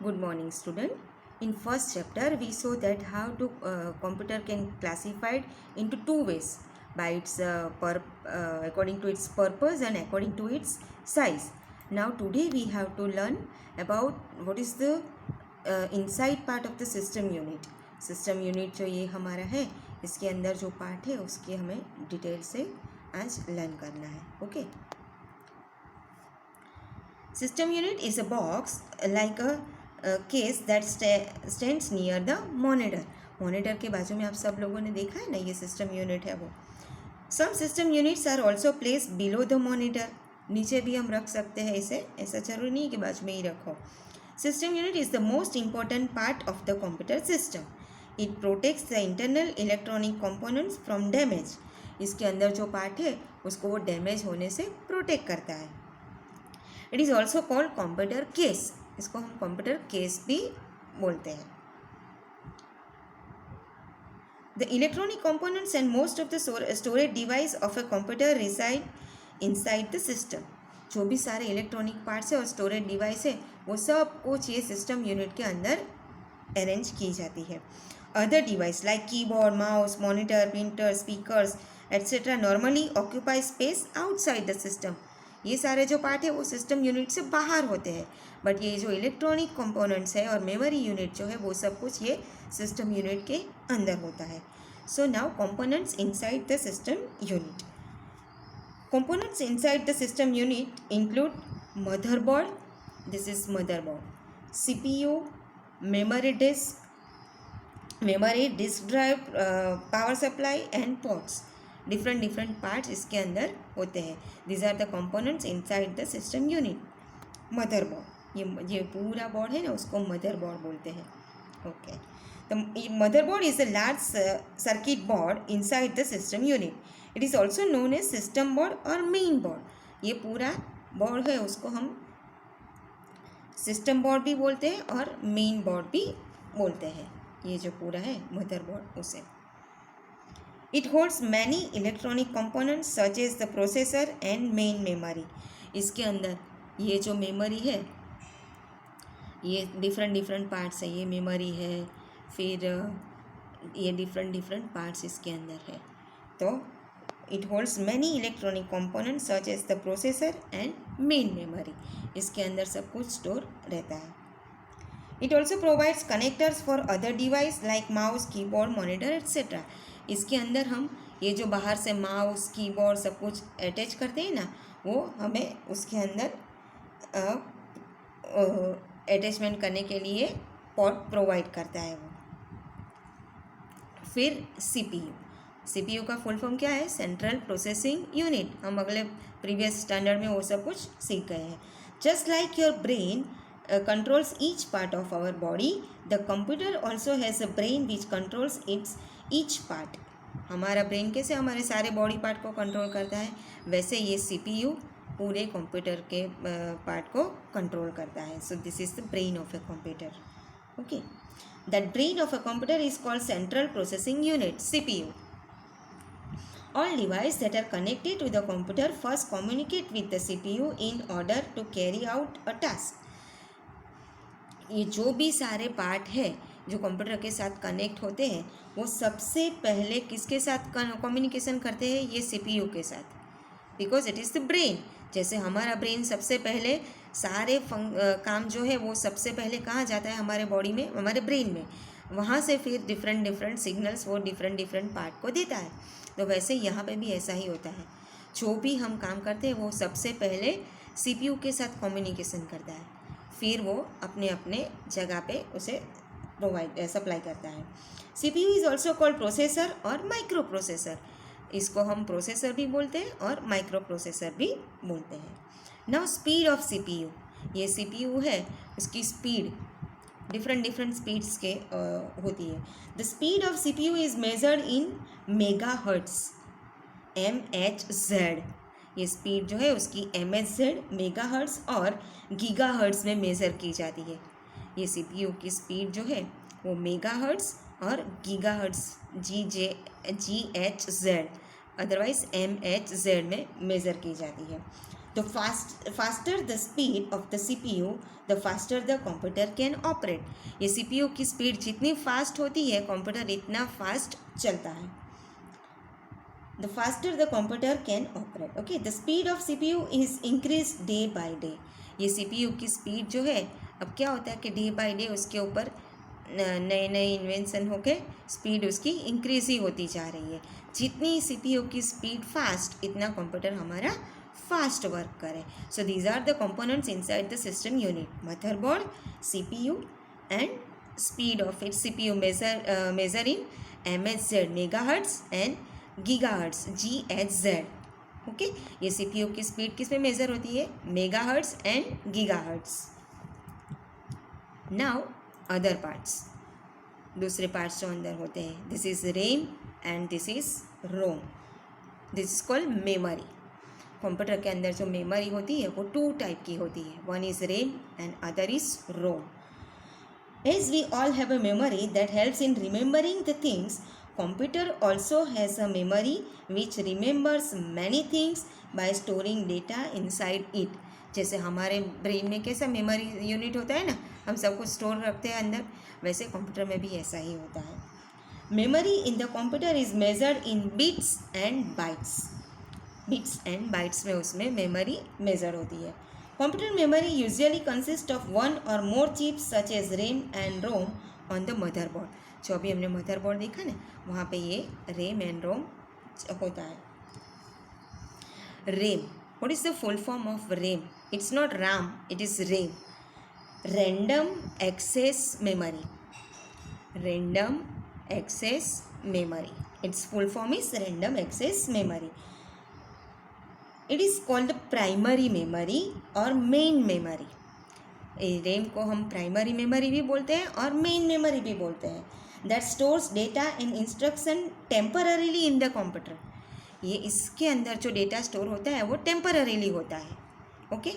Good morning, student. In first chapter, we saw that how to computer can classified into two ways by its according to its purpose and according to its size. Now today we have to learn about what is the inside part of the system unit. System unit जो ये हमारा है, इसके अंदर जो part है उसकी हमें डिटेल से आज लर्न करना है. Okay. System unit is a box like a case that stands near the monitor. Monitor के बाजू में आप सब लोगों ने देखा है ना, ये सिस्टम यूनिट है वो. Some system units are also place below the monitor. नीचे भी हम रख सकते हैं इसे, ऐसा जरूरी नहीं कि बाजू में ही रखो. System unit is the most important part of the computer system. It protects the internal electronic components from damage. इसके अंदर जो पार्ट है उसको वो डैमेज होने से प्रोटेक्ट करता है. It is also called computer case. इसको हम कंप्यूटर केस भी बोलते हैं. The electronic components and most of the storage device of a computer reside inside the system. जो भी सारे इलेक्ट्रॉनिक पार्ट्स है और स्टोरेज डिवाइस है वो सब कुछ ये सिस्टम यूनिट के अंदर अरेंज की जाती है. Other device like keyboard, mouse, monitor, printer, speakers etcetera normally occupy space outside the system. ये सारे जो पार्ट है वो सिस्टम यूनिट से बाहर होते हैं, बट ये जो इलेक्ट्रॉनिक कंपोनेंट्स है और मेमोरी यूनिट जो है वो सब कुछ ये सिस्टम यूनिट के अंदर होता है. So now components inside the system unit. Components inside the system unit include motherboard. This is motherboard. CPU, memory disk drive, power supply and ports. Different parts इसके अंदर होते हैं. These are the components inside the system unit. Motherboard, ये पूरा board है ना, उसको motherboard बोलते हैं. Okay. The motherboard is a large circuit board inside the system unit. It is also known as system board और मेन बोर्ड. ये पूरा बोर्ड है उसको हम सिस्टम बोर्ड भी बोलते हैं और मेन बोर्ड भी बोलते हैं. ये जो पूरा है मदरबोर्ड उसे. It holds many electronic components such as the processor and main memory. इसके अंदर ये जो मेमोरी है ये डिफरेंट पार्ट्स है. ये मेमोरी है, फिर ये डिफरेंट पार्ट्स इसके अंदर है. तो it holds many electronic components such as the processor and main memory. इसके अंदर सब कुछ स्टोर रहता है. It also provides connectors for other device like mouse, keyboard, monitor, etc. इसके अंदर हम ये जो बाहर से माउस, कीबोर्ड सब कुछ अटैच करते हैं ना, वो हमें उसके अंदर अटैचमेंट करने के लिए पोर्ट प्रोवाइड करता है वो. फिर सीपीयू का फुल फॉर्म क्या है? Central processing unit. हम अगले प्रीवियस स्टैंडर्ड में वो सब कुछ सीख गए हैं. Just like your brain controls each part of our body, the computer also has a brain which controls its each part. हमारा ब्रेन कैसे हमारे सारे बॉडी पार्ट को कंट्रोल करता है, वैसे ये सीपीयू पूरे कंप्यूटर के पार्ट को कंट्रोल करता है. So this is the brain of a computer. Okay. That brain of a computer is called central processing unit, CPU. All devices that are connected to the computer first communicate with the CPU in order to carry out a task. ये जो भी सारे part है जो computer के साथ connect होते हैं वो सबसे पहले किसके साथ कम्युनिकेशन करते हैं? ये सीपीयू के साथ, because it is the brain. जैसे हमारा ब्रेन सबसे पहले सारे काम जो है वो सबसे पहले कहाँ जाता है? हमारे बॉडी में, हमारे ब्रेन में. वहाँ से फिर डिफरेंट सिग्नल्स वो डिफरेंट पार्ट को देता है. तो वैसे यहाँ पे भी ऐसा ही होता है. जो भी हम काम करते हैं वो सबसे पहले सीपीयू के साथ कम्युनिकेशन करता है, फिर वो अपने अपने जगह पे उसे सप्लाई करता है. CPU is also called processor और माइक्रो प्रोसेसर. इसको हम प्रोसेसर भी बोलते हैं और माइक्रो प्रोसेसर भी बोलते हैं. Now speed of CPU. ये सीपीयू है, उसकी स्पीड डिफरेंट स्पीड्स के होती है. The speed of CPU is measured in megahertz, MHz. ये स्पीड जो है उसकी MHz, मेगाहर्ट्ज़ और गीगाहर्ट्ज़ में मेज़र की जाती है. ये सीपीयू की स्पीड जो है वो मेगाहर्ट्ज़ और गीगाहर्ट्ज़ GHz अदरवाइज MHz में मेज़र की जाती है. तो faster the speed of the CPU, the faster the computer can operate. ये CPU की स्पीड जितनी फास्ट होती है कंप्यूटर इतना फास्ट चलता है। The faster the computer can operate. Okay, the speed of CPU is increase day by day. ये CPU की स्पीड जो है, अब क्या होता है कि डे बाय डे उसके ऊपर नए नए इन्वेंशन होके स्पीड उसकी इंक्रीज ही होती जा रही है। जितनी CPU की स्पीड फास्ट, इतना कंप्यूटर हमारा फास्ट वर्क करे। So these are the components inside the system unit, motherboard, CPU and speed of it. CPU measure in MHz megahertz and gigahertz GHz। Okay, ये CPU की speed किस में measure होती है? Megahertz and gigahertz. Now other parts, दूसरे parts जो अंदर होते हैं, this is RAM and this is ROM. This is called memory. Computer के अंदर जो मेमोरी होती है वो 2 टाइप की होती है, one is RAM and other is ROM. As we all have a memory that helps in remembering the things, computer also has a memory which remembers many things by storing data inside it। जैसे हमारे brain में कैसा memory unit होता है ना, हम सब कुछ स्टोर रखते हैं अंदर, वैसे कंप्यूटर में भी ऐसा ही होता है। Memory in the computer is measured in bits and bytes. Bits and bytes में उसमें मेमोरी मेजर होती है। Computer memory usually consist of 1 or more chips such as RAM and ROM on the motherboard. जो अभी हमने मदरबोर्ड देखा ना, वहाँ पे ये रैम एंड रोम होता है। RAM, what is the full form of RAM? It's not RAM, it is RAM, random access memory. Random access memory, its full form is random access memory. It is called primary memory और main memory. RAM को हम primary memory भी बोलते हैं और main memory भी बोलते हैं। That stores data and instruction temporarily in the computer. ये इसके अंदर जो डेटा स्टोर होता है वो टेम्पररीली होता है। Okay,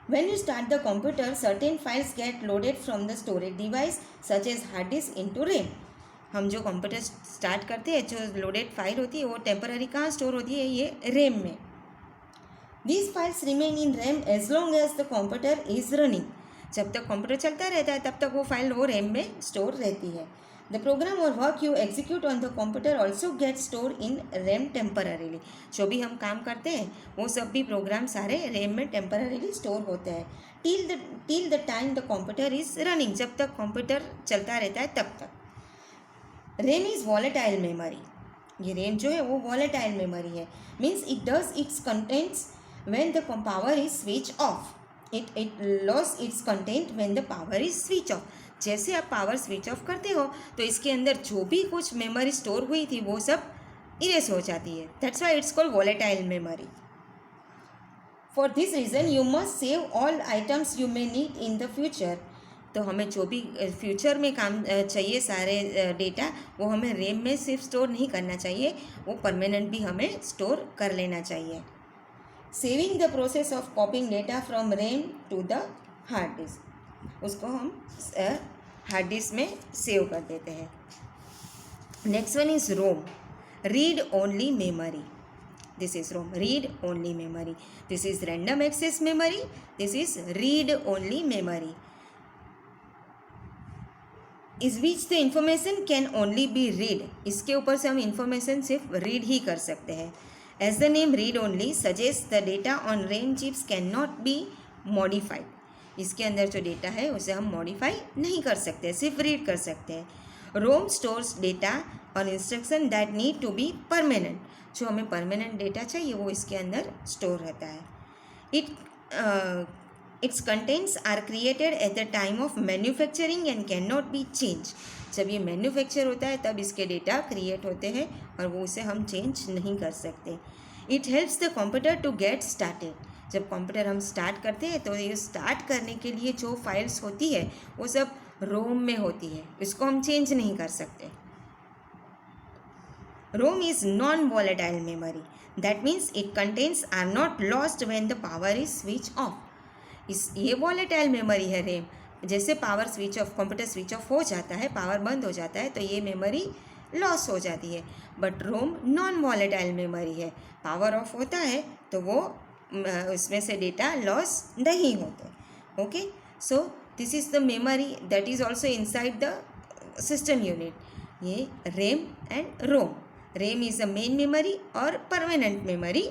when you start the computer certain files get loaded from the storage device such as hard disk into RAM. हम जो कंप्यूटर स्टार्ट करते हैं, जो लोडेड फाइल होती है वो टेम्पररी कहाँ स्टोर होती है? ये रैम में। These files remain in RAM as long as the computer is running। जब तक कंप्यूटर चलता रहता है तब तक वो फाइल वो रैम में स्टोर रहती है। The program or work you execute on the computer also gets stored in RAM temporarily। जो भी हम काम करते हैं वो सब भी प्रोग्राम सारे रैम में टेम्पररीली स्टोर होते हैं till the time the computer is running। जब तक कंप्यूटर चलता रहता है तब तक। RAM is volatile memory। ये रैम जो है वो volatile memory है, means it does its contents when the power is switched off। it lose its content when the power is switched off। जैसे आप पावर स्विच ऑफ करते हो तो इसके अंदर जो भी कुछ मेमोरी स्टोर हुई थी वो सब इरेज हो जाती है। That's why it's called volatile memory. For this reason you must save all items you may need in the future. तो हमें जो भी फ्यूचर में काम चाहिए सारे डेटा, वो हमें रैम में सिर्फ स्टोर नहीं करना चाहिए, वो परमानेंट भी हमें स्टोर कर लेना चाहिए। Saving the process of copying data from RAM to the hard disk, उसको हम हार्ड डिस्क में सेव कर देते हैं। Next one is ROM, read only memory. This is ROM, read only memory. This is random access memory, this is read only memory. इस which the information can only be read. इसके ऊपर से हम information सिर्फ read ही कर सकते हैं। As the name read only suggest the data on RAM chips cannot be modified. इसके अंदर जो डेटा है उसे हम मॉडिफाई नहीं कर सकते, सिर्फ रीड कर सकते हैं। रोम स्टोर्स डेटा और instruction that need to be permanent. जो हमें परमानेंट डेटा चाहिए वो इसके अंदर स्टोर रहता है। Its contents are created at the time of manufacturing and cannot be change. जब ये मैन्युफैक्चर होता है तब इसके डेटा क्रिएट होते हैं और वो उसे हम चेंज नहीं कर सकते। It helps the computer to get started. जब कंप्यूटर हम स्टार्ट करते हैं तो ये स्टार्ट करने के लिए जो फाइल्स होती है वो सब रोम में होती है, इसको हम चेंज नहीं कर सकते। ROM is non volatile memory, that means it contents are not lost when the power is switch off. ये वॉलेटाइल मेमोरी है रैम। जैसे power switch off, computer switch off हो जाता है, पावर बंद हो जाता है तो ये मेमोरी लॉस हो जाती है। But ROM non volatile memory है, पावर ऑफ होता है तो वो उसमें से डेटा लॉस नहीं होते. Okay, so this is the memory that is also inside the system unit. ये RAM and ROM. RAM is the main memory और permanent memory.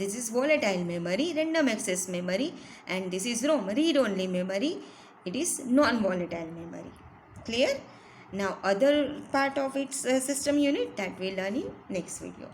This is volatile memory, random access memory, and this is ROM, read-only memory. It is non-volatile memory. Clear? Now, other part of its system unit that we'll learn in next video.